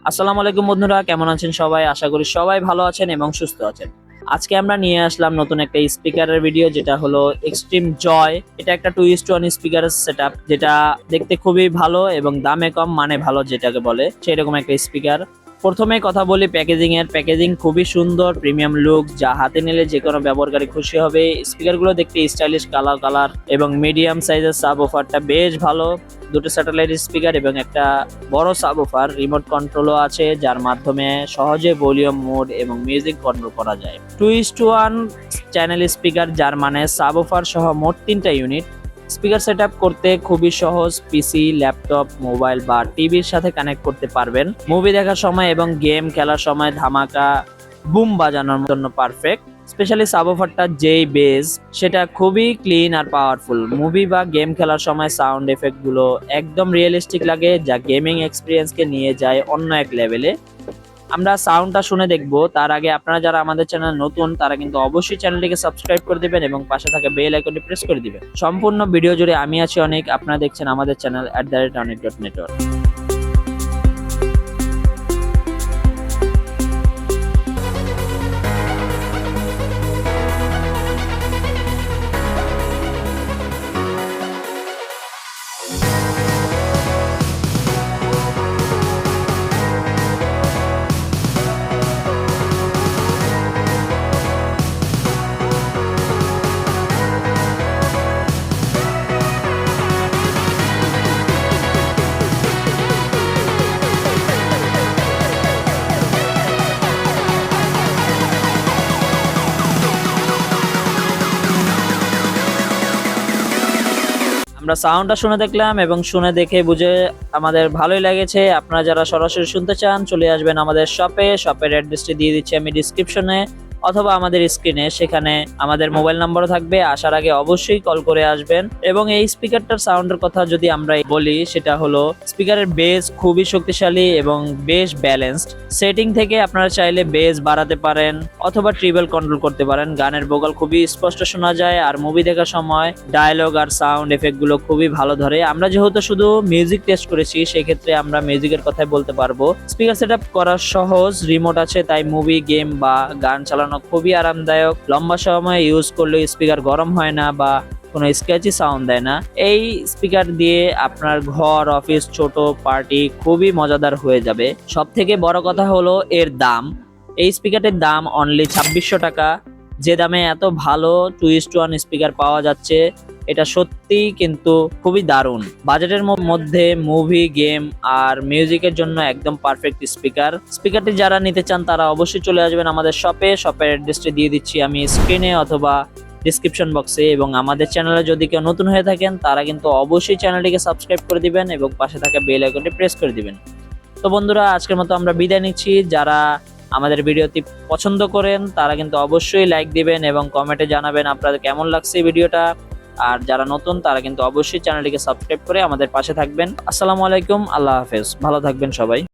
আসসালামু আলাইকুম বন্ধুরা, কেমন আছেন সবাই? আশা করি সবাই ভালো আছেন এবং সুস্থ আছেন। আজকে আমরা নিয়ে আসলাম নতুন একটা স্পিকারের ভিডিও, যেটা হলো এক্সট্রিম জয়। এটা একটা 2:1 স্পিকারের সেটআপ, যেটা দেখতে খুবই ভালো এবং দামে কম মানে ভালো যেটাকে বলে, সেরকম একটা স্পিকার। প্রথমে কথা বলি প্যাকেজিং খুবই সুন্দর, প্রিমিয়াম লুক, যা হাতে নিলে যে কোনো ব্যবহারকারী খুশি হবে। স্পিকারগুলো দেখতে স্টাইলিশ, কালার এবং মিডিয়াম সাইজের সাব অফারটা বেশ ভালো। দুটো স্যাটেলাইট স্পিকার এবং একটা বড় সাবওুফার, রিমোট কন্ট্রোলও আছে, যার মাধ্যমে সহজে ভলিউম, মোড এবং মিউজিক কন্ট্রোল করা যায়। 2:1 চ্যানেল স্পিকার, যার মানে সাবওুফার সহ মোট 3টা ইউনিট। স্পিকার সেটআপ করতে খুবই সহজ, পিসি, ল্যাপটপ, মোবাইল বা টিভির সাথে কানেক্ট করতে পারবেন। মুভি দেখার সময় এবং গেম খেলার সময় ধামাকা বুম বাজানোর জন্য পারফেক্ট। স্পেশালি সাবওুফারটা যেই বেস, সেটা খুবই ক্লিন আর পাওয়ারফুল। মুভি বা গেম খেলার সময় সাউন্ড এফেক্ট গুলো একদম রিয়েলিস্টিক লাগে, যা গেমিং এক্সপিরিয়েন্সকে নিয়ে যায় অন্য এক লেভেলে। আমরা সাউন্ডটা শুনে দেখবো, তার আগে আপনারা যারা আমাদের চ্যানেল নতুন, তারা কিন্তু অবশ্যই চ্যানেলটিকে সাবস্ক্রাইব করে দিবেন এবং পাশে থাকা বেল আইকনটি প্রেস করে দিবেন। সম্পূর্ণ ভিডিও জুড়ে আমি আছি অনেক, আপনারা দেখছেন আমাদের চ্যানেল @অনেক.নেটওয়ার্ক। আমরা সাউন্ডটা শুনে দেখলাম এবং শুনে দেখে বুঝে আমাদের ভালোই লেগেছে। আপনারা যারা সরাসরি শুনতে চান, চলে আসবেন আমাদের শপের অ্যাড্রেসটি দিয়ে দিচ্ছি আমি ডিসক্রিপশনে অথবা আমাদের স্ক্রিনে, সেখানে আমাদের মোবাইল নাম্বারও থাকবে। আসার আগে অবশ্যই কল করে আসবেন। এবং এই স্পিকারটার সাউন্ডের কথা যদি আমরা বলি, সেটা হলো স্পিকারের বেস খুবই শক্তিশালী এবং বেশ ব্যালেন্সড। সেটিং থেকে আপনারা চাইলে বেস বাড়াতে পারেন অথবা ট্রিবল কন্ট্রোল করতে পারেন। গানের ভোকাল খুবই স্পষ্ট শোনা যায়, আর মুভি দেখার সময় ডায়লগ আর সাউন্ড এফেক্ট গুলো খুবই ভালো ধরে। আমরা যেহেতু শুধু মিউজিক টেস্ট করেছি, সেক্ষেত্রে আমরা মিউজিকের কথাই বলতে পারবো। স্পিকার সেটআপ করা সহজ, রিমোট আছে, তাই মুভি, গেম বা গান চালানো খুবই আরামদায়ক। লম্বা সময় ইউজ করলে স্পিকার গরম হয় না বা কোনো স্ক্র্যাচি সাউন্ড দেয় না। এই স্পিকার দিয়ে আপনার ঘর, অফিস, ছোট পার্টি খুবই মজাদার হয়ে যাবে। সব থেকে বড় কথা হলো এর দাম। এই স্পিকারের দাম অনলি 2600 টাকা। যে দামে এত ভালো 2:1 স্পিকার পাওয়া যাচ্ছে, এটা সত্যি কিন্তু খুবই দারুণ। বাজেটের মধ্যে মুভি, গেম আর মিউজিকের জন্য একদম পারফেক্ট স্পিকারটি যারা নিতে চান, তারা অবশ্যই চলে আসবেন আমাদের শপের অ্যাড্রেসটি দিয়ে দিচ্ছি আমি স্ক্রিনে অথবা ডিসক্রিপশন বক্সে। এবং আমাদের চ্যানেলে যদি কেউ নতুন হয়ে থাকেন, তারা কিন্তু অবশ্যই চ্যানেলটিকে সাবস্ক্রাইব করে দিবেন এবং পাশে থাকা বেল আইকনটি প্রেস করে দিবেন। তো বন্ধুরা, আজকের মতো আমরা বিদায় নিচ্ছি। যারা আমাদের ভিডিওটি পছন্দ করেন, তারা কিন্তু অবশ্যই লাইক দিবেন এবং কমেন্টে জানাবেন আপনাদের কেমন লাগছে ভিডিওটা। আর যারা নতুন, তারা কিন্তু অবশ্যই চ্যানেলটিকে সাবস্ক্রাইব করে আমাদের পাশে থাকবেন। আসসালামু আলাইকুম, আল্লাহ হাফেজ, ভালো থাকবেন সবাই।